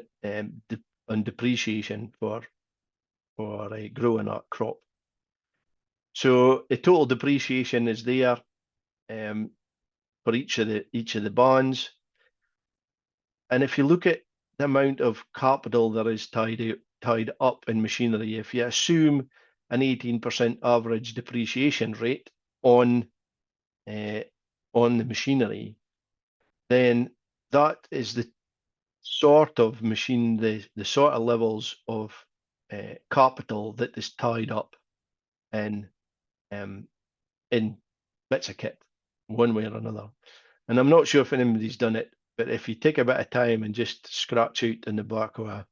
depreciation for growing that crop. So the total depreciation is there. each of the bonds. And if you look at the amount of capital that is tied up in machinery, if you assume an 18% average depreciation rate on the machinery, then that is the sort of the sort of levels of capital that is tied up in bits of kit, one way or another. And I'm not sure if anybody's done it, but if you take a bit of time and just scratch out in the back of a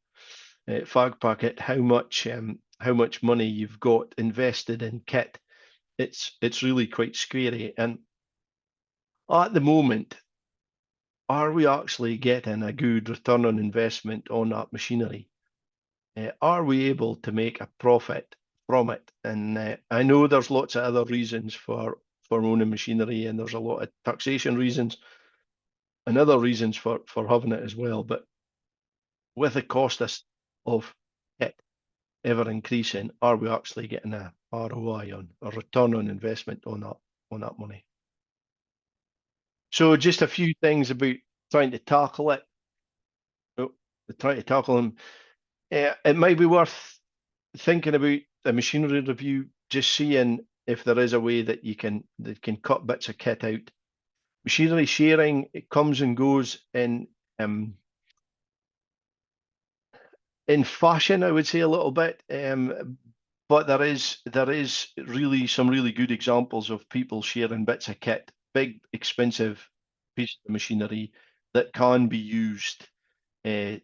fag packet how much money you've got invested in kit, it's really quite scary. And at the moment, are we actually getting a good return on investment on that machinery? Are we able to make a profit from it? And I know there's lots of other reasons for owning machinery, and there's a lot of taxation reasons and other reasons for having it as well. But with the cost of kit ever increasing, are we actually getting a ROI on a return on investment on that money? So just a few things about trying to tackle it. Trying to tackle them. It might be worth thinking about a machinery review, just seeing if there is a way that can cut bits of kit out. Machinery sharing, it comes and goes in fashion, I would say, a little bit, but there is really some really good examples of people sharing bits of kit, big expensive pieces of machinery that can be used to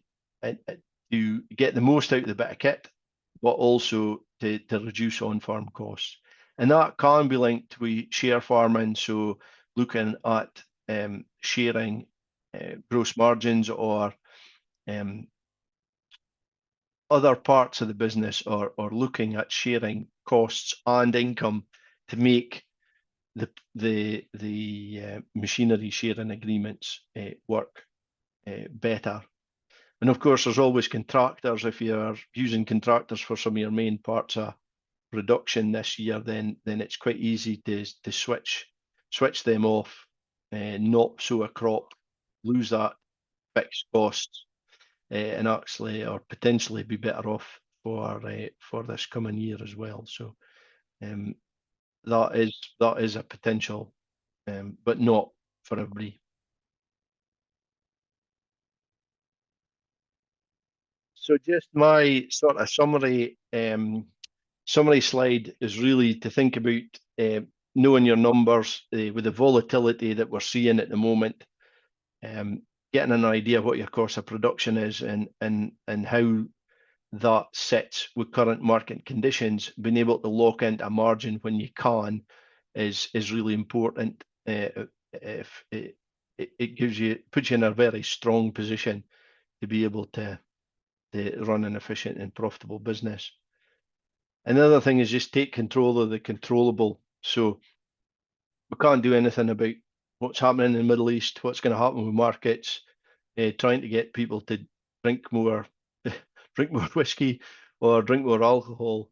get the most out of the bit of kit, but also to reduce on-farm costs. And that can be linked with share farming, so looking at sharing gross margins or other parts of the business, or looking at sharing costs and income to make the machinery sharing agreements work better. And of course, there's always contractors. If you're using contractors for some of your main parts of production this year, then it's quite easy to switch them off, not sow a crop, lose that fixed cost, and actually or potentially be better off for this coming year as well. So that is a potential, but not for everybody. So just my sort of summary slide is really to think about knowing your numbers with the volatility that we're seeing at the moment, getting an idea of what your cost of production is and how that sits with current market conditions. Being able to lock into a margin when you can is really important. If it puts you in a very strong position to be able to run an efficient and profitable business. Another thing is just take control of the controllable. So we can't do anything about what's happening in the Middle East, what's going to happen with markets, trying to get people to drink more whiskey or drink more alcohol.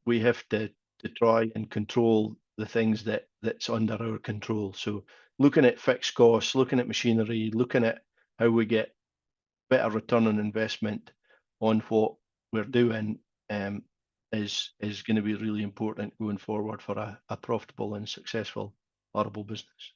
We have to try and control the things that's under our control. So looking at fixed costs, looking at machinery, looking at how we get better return on investment on what we're doing is going to be really important going forward for a profitable and successful arable business.